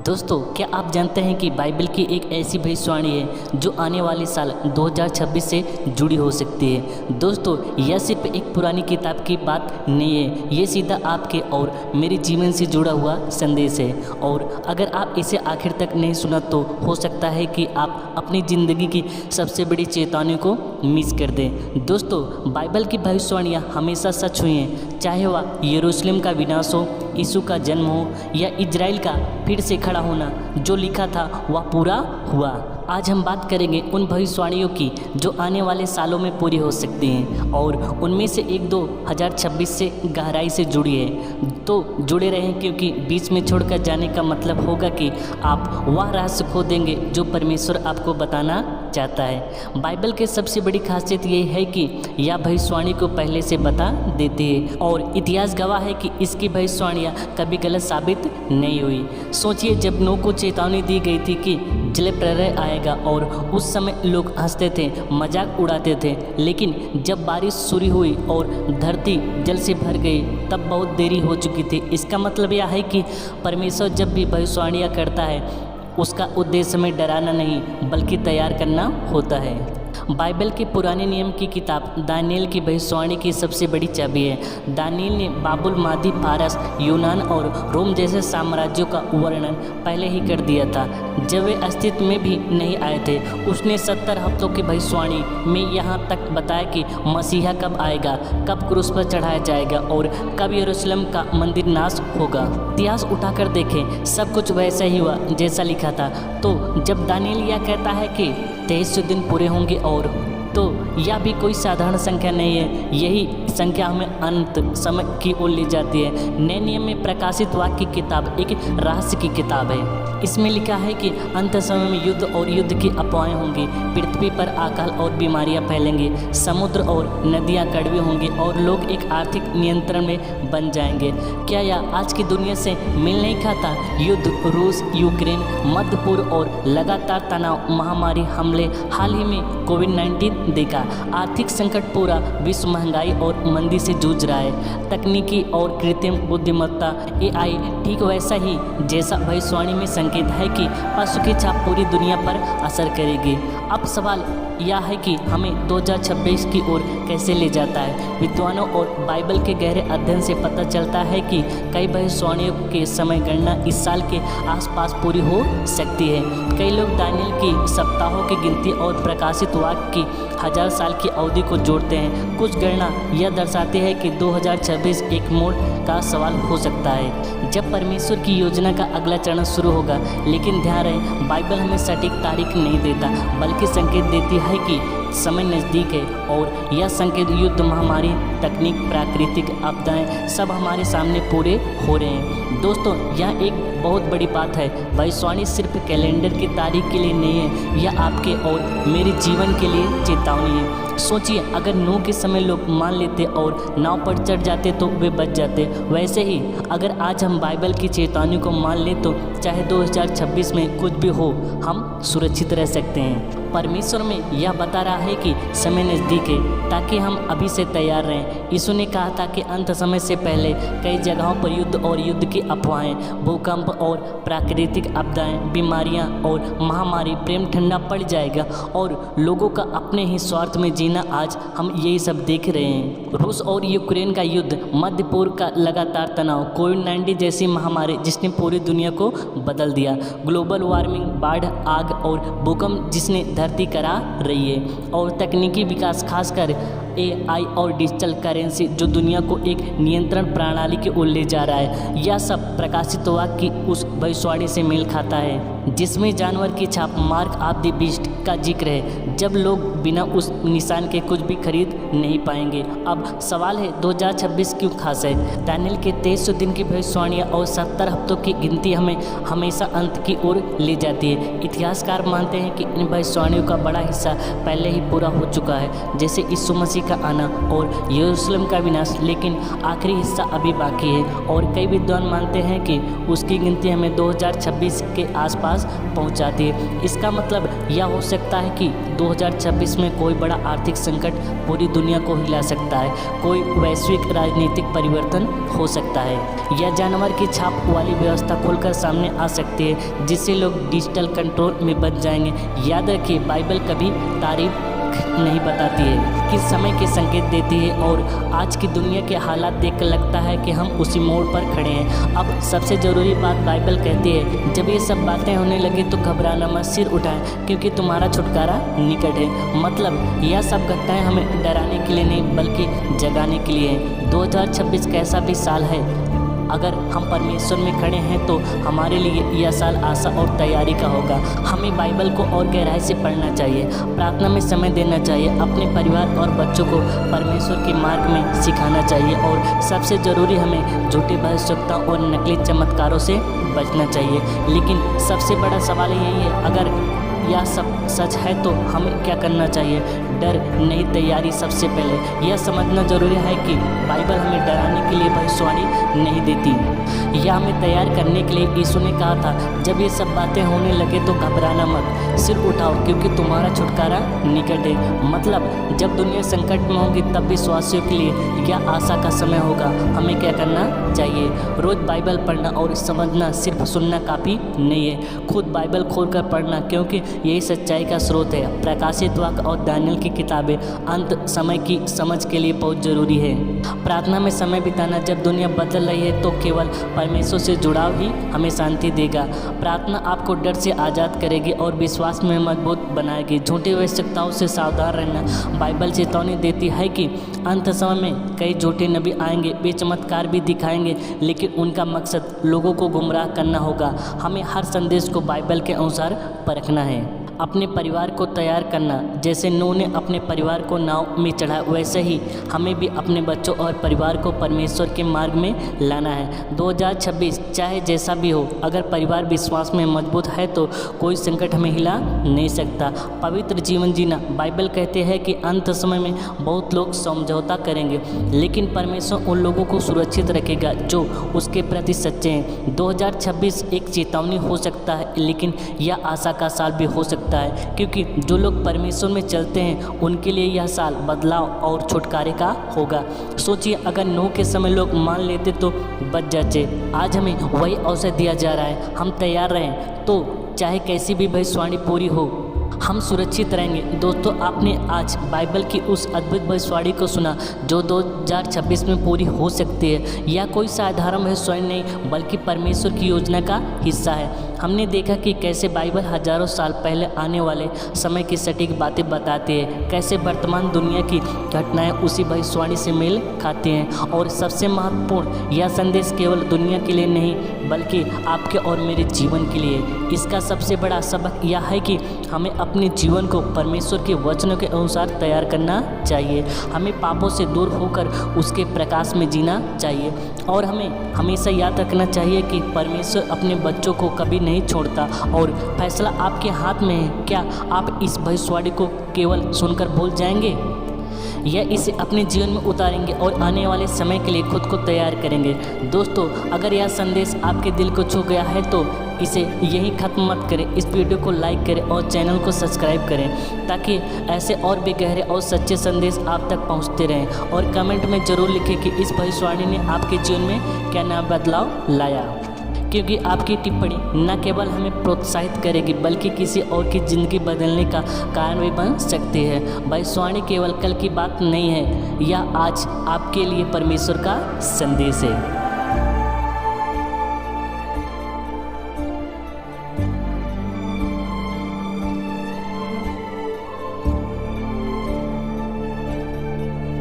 दोस्तों, क्या आप जानते हैं कि बाइबल की एक ऐसी भविष्यवाणी है जो आने वाले साल 2026 से जुड़ी हो सकती है। दोस्तों, यह सिर्फ एक पुरानी किताब की बात नहीं है, ये सीधा आपके और मेरे जीवन से जुड़ा हुआ संदेश है। और अगर आप इसे आखिर तक नहीं सुना तो हो सकता है कि आप अपनी ज़िंदगी की सबसे बड़ी चेतावनी को मिस कर दें। दोस्तों, बाइबल की भविष्यवाणियाँ हमेशा सच हुई हैं, चाहे वह यरूशलेम का विनाश हो, यीशु का जन्म हो या इजराइल का फिर से खड़ा होना। जो लिखा था वह पूरा हुआ। आज हम बात करेंगे उन भविष्यवाणियों की जो आने वाले सालों में पूरी हो सकती हैं और उनमें से एक 2026 से गहराई से जुड़ी है। तो जुड़े रहें, क्योंकि बीच में छोड़कर जाने का मतलब होगा कि आप वह रहस्य खो देंगे जो परमेश्वर आपको बताना चाहता है। बाइबल की सबसे बड़ी खासियत ये है कि यह भविष्यवाणी को पहले से बता देती है और इतिहास गवाह है कि इसकी भविष्यवाणियाँ कभी गलत साबित नहीं हुई। सोचिए, जब नूह को चेतावनी दी गई थी कि जलप्रलय आएगा और उस समय लोग हंसते थे, मजाक उड़ाते थे, लेकिन जब बारिश शुरू हुई और धरती जल से भर गई तब बहुत देरी हो चुकी थी। इसका मतलब यह है कि परमेश्वर जब भी भविष्यवाणियाँ करता है उसका उद्देश्य में डराना नहीं बल्कि तैयार करना होता है। बाइबल के पुराने नियम की किताब दानिएल की भविष्यवाणी की सबसे बड़ी चाबी है। दानिएल ने बाबुल, मादी, फारस, यूनान और रोम जैसे साम्राज्यों का वर्णन पहले ही कर दिया था जब वे अस्तित्व में भी नहीं आए थे। उसने 70 हफ्तों की भविष्यवाणी में यहाँ तक बताया कि मसीहा कब आएगा, कब क्रूस पर चढ़ाया जाएगा और कब यरूशलेम का मंदिर नाश होगा। इतिहास उठाकर देखें, सब कुछ वैसा ही हुआ जैसा लिखा था। तो जब दानिएल यह कहता है कि 23 दिन पूरे होंगे, और तो यह भी कोई साधारण संख्या नहीं है। यही संख्या हमें अंत समय की ओर ले जाती है। नए नियम में प्रकाशित वाक्य की किताब एक रहस्य की किताब है। इसमें लिखा है कि अंत समय में युद्ध और युद्ध की अफवाहें होंगी, पृथ्वी पर अकाल और बीमारियां फैलेंगी, समुद्र और नदियां कड़वी होंगी और लोग एक आर्थिक नियंत्रण में बन जाएंगे। क्या यह आज की दुनिया से मेल नहीं खाता? युद्ध, रूस, यूक्रेन, मध्य पूर्व और लगातार तनाव, महामारी, हमले, हाल ही में कोविड-19 देखा। आर्थिक संकट, पूरा विश्व महंगाई और मंदी से जूझ रहा है। तकनीकी और कृत्रिम बुद्धिमत्ता AI ठीक वैसा ही जैसा भविष्यवाणी में संकेत है कि पशु की छाप पूरी दुनिया पर असर करेगी। अब सवाल यह है कि हमें 2026 की ओर कैसे ले जाता है। विद्वानों और बाइबल के गहरे अध्ययन से पता चलता है कि कई भविष्यवाणियों के समय गणना इस साल के आसपास पूरी हो सकती है। कई लोग दानिएल की सप्ताहों की गिनती और प्रकाशित वाक्य की 1000 साल की अवधि को जोड़ते हैं। कुछ गणना यह दर्शाती है कि 2026 एक मोड़ का सवाल हो सकता है जब परमेश्वर की योजना का अगला चरण शुरू होगा। लेकिन ध्यान रहे, बाइबल हमें सटीक तारीख नहीं देता बल्कि संकेत देती है कि समय नज़दीक है। और यह संकेत युद्ध, महामारी, तकनीक, प्राकृतिक आपदाएं सब हमारे सामने पूरे हो रहे हैं। दोस्तों, यह एक बहुत बड़ी बात है। भविष्यवाणी सिर्फ कैलेंडर की तारीख के लिए नहीं है, यह आपके और मेरे जीवन के लिए चेतावनी है। सोचिए, अगर नूह के समय लोग मान लेते और नाव पर चढ़ जाते तो वे बच जाते। वैसे ही अगर आज हम बाइबल की चेतावनी को मान लें तो चाहे 2026 में कुछ भी हो, हम सुरक्षित रह सकते हैं। परमेश्वर में यह बता रहा है कि समय नज़दीक है, ताकि हम अभी से तैयार रहें। यीशु ने कहा था कि अंत समय से पहले कई जगहों पर युद्ध और युद्ध की अफवाहें, भूकंप और प्राकृतिक आपदाएं, बीमारियां और महामारी, प्रेम ठंडा पड़ जाएगा और लोगों का अपने ही स्वार्थ में जीना। आज हम यही सब देख रहे हैं। रूस और यूक्रेन का युद्ध, मध्य पूर्व का लगातार तनाव, कोविड-19 जैसी महामारी जिसने पूरी दुनिया को बदल दिया, ग्लोबल वार्मिंग, बाढ़, आग और भूकंप जिसने धरती करा रही है, और तकनीकी विकास, खासकर AI और डिजिटल करेंसी जो दुनिया को एक नियंत्रण प्रणाली की ओर ले जा रहा है। यह सब प्रकाशित वाक्य की उस भविष्यवाणी से मेल खाता है जिसमें जानवर की छाप, मार्क ऑफ द बीस्ट का जिक्र है, जब लोग बिना उस निशान के कुछ भी खरीद नहीं पाएंगे। अब सवाल है, 2026 क्यों खास है? दानिएल के 23 दिन की भविष्यवाणियाँ और 70 हफ्तों की गिनती हमें हमेशा अंत की ओर ले जाती है। इतिहासकार मानते हैं कि इन भविष्यवाणियों का बड़ा हिस्सा पहले ही पूरा हो चुका है, जैसे यीशु मसीह मसीह का आना और यरूशलेम का विनाश, लेकिन आखिरी हिस्सा अभी बाकी है और कई विद्वान मानते हैं कि उसकी गिनती हमें 2026 के आसपास पहुंचाती है। इसका मतलब यह हो सकता है कि 2026 में कोई बड़ा आर्थिक संकट पूरी दुनिया को हिला सकता है, कोई वैश्विक राजनीतिक परिवर्तन हो सकता है, या जानवर की छाप वाली व्यवस्था खुलकर सामने आ सकती है जिससे लोग डिजिटल कंट्रोल में बच जाएंगे। याद रखिए, बाइबल कभी तारीफ नहीं बताती है कि समय के संकेत देती है, और आज की दुनिया के हालात देखकर लगता है कि हम उसी मोड़ पर खड़े हैं। अब सबसे ज़रूरी बात बाइबल कहती है, जब ये सब बातें होने लगे तो घबराना मत, सिर उठाएं क्योंकि तुम्हारा छुटकारा निकट है। मतलब यह सब घटनाएं हमें डराने के लिए नहीं बल्कि जगाने के लिए है। 2026 कैसा भी साल है, अगर हम परमेश्वर में खड़े हैं तो हमारे लिए यह साल आशा और तैयारी का होगा। हमें बाइबल को और गहराई से पढ़ना चाहिए, प्रार्थना में समय देना चाहिए, अपने परिवार और बच्चों को परमेश्वर के मार्ग में सिखाना चाहिए, और सबसे ज़रूरी हमें झूठी भविष्यवक्ताओं और नकली चमत्कारों से बचना चाहिए। लेकिन सबसे बड़ा सवाल यही है, अगर यह सब सच है तो हमें क्या करना चाहिए? डर नहीं, तैयारी सबसे पहले। यह समझना ज़रूरी है कि बाइबल हमें डराने के लिए भविष्यवाणी नहीं देती, यह हमें तैयार करने के लिए। यीशु ने कहा था, जब ये सब बातें होने लगे तो घबराना मत, सिर उठाओ क्योंकि तुम्हारा छुटकारा निकट है। मतलब जब दुनिया संकट में होगी तब विश्वासियों के लिए यह आशा का समय होगा। हमें क्या करना चाहिए? रोज़ बाइबल पढ़ना और समझना, सिर्फ सुनना काफ़ी नहीं है, खुद बाइबल खोलकर पढ़ना, क्योंकि यही सच्चाई का स्रोत है। प्रकाशित वाक्य और दानियल की किताबें अंत समय की समझ के लिए बहुत ज़रूरी है। प्रार्थना में समय बिताना, जब दुनिया बदल रही है तो केवल परमेश्वर से जुड़ाव ही हमें शांति देगा। प्रार्थना आपको डर से आज़ाद करेगी और विश्वास में मजबूत बनाएगी। झूठी आवश्यकताओं से सावधान रहना। बाइबल चेतावनी देती है कि अंत समय में कई झूठे नबी आएंगे, वे चमत्कार भी दिखाएंगे, लेकिन उनका मकसद लोगों को गुमराह करना होगा। हमें हर संदेश को बाइबल के अनुसार परखना है। अपने परिवार को तैयार करना, जैसे नूह ने अपने परिवार को नाव में चढ़ा, वैसे ही हमें भी अपने बच्चों और परिवार को परमेश्वर के मार्ग में लाना है। 2026 चाहे जैसा भी हो, अगर परिवार विश्वास में मजबूत है तो कोई संकट हमें हिला नहीं सकता। पवित्र जीवन जीना, बाइबल कहते हैं कि अंत समय में बहुत लोग समझौता करेंगे, लेकिन परमेश्वर उन लोगों को सुरक्षित रखेगा जो उसके प्रति सच्चे हैं। 2026 एक चेतावनी हो सकता है, लेकिन यह आशा का साल भी हो सकता है, क्योंकि जो लोग परमेश्वर में चलते हैं उनके लिए यह साल बदलाव और छुटकारे का होगा। सोचिए, अगर नूह के समय लोग मान लेते तो बच जाते। आज हमें वही अवसर दिया जा रहा है। हम तैयार रहें तो चाहे कैसी भी भविष्यवाणी पूरी हो, हम सुरक्षित रहेंगे। दोस्तों, आपने आज बाइबल की उस अद्भुत भविष्यवाणी को सुना जो 2026 में पूरी हो सकती है। यह कोई साधारण भविष्यवाणी नहीं बल्कि परमेश्वर की योजना का हिस्सा है। हमने देखा कि कैसे बाइबल हजारों साल पहले आने वाले समय की सटीक बातें बताती है, कैसे वर्तमान दुनिया की घटनाएं उसी भविष्यवाणी से मेल खाती हैं, और सबसे महत्वपूर्ण, यह संदेश केवल दुनिया के लिए नहीं बल्कि आपके और मेरे जीवन के लिए। इसका सबसे बड़ा सबक यह है कि हमें अपने जीवन को परमेश्वर के वचनों के अनुसार तैयार करना चाहिए। हमें पापों से दूर होकर उसके प्रकाश में जीना चाहिए, और हमें हमेशा याद रखना चाहिए कि परमेश्वर अपने बच्चों को कभी नहीं छोड़ता, और फैसला आपके हाथ में है। क्या आप इस भविष्यवाणी को केवल सुनकर भूल जाएंगे या इसे अपने जीवन में उतारेंगे और आने वाले समय के लिए खुद को तैयार करेंगे? दोस्तों, अगर यह संदेश आपके दिल को छू गया है तो इसे यहीं ख़त्म मत करें। इस वीडियो को लाइक करें और चैनल को सब्सक्राइब करें ताकि ऐसे और भी गहरे और सच्चे संदेश आप तक पहुंचते रहें। और कमेंट में ज़रूर लिखें कि इस भविष्यवाणी ने आपके जीवन में क्या नया बदलाव लाया, क्योंकि आपकी टिप्पणी न केवल हमें प्रोत्साहित करेगी बल्कि किसी और की ज़िंदगी बदलने का कारण भी बन सकती है। भविष्यवाणी केवल कल की बात नहीं है, यह आज आपके लिए परमेश्वर का संदेश है।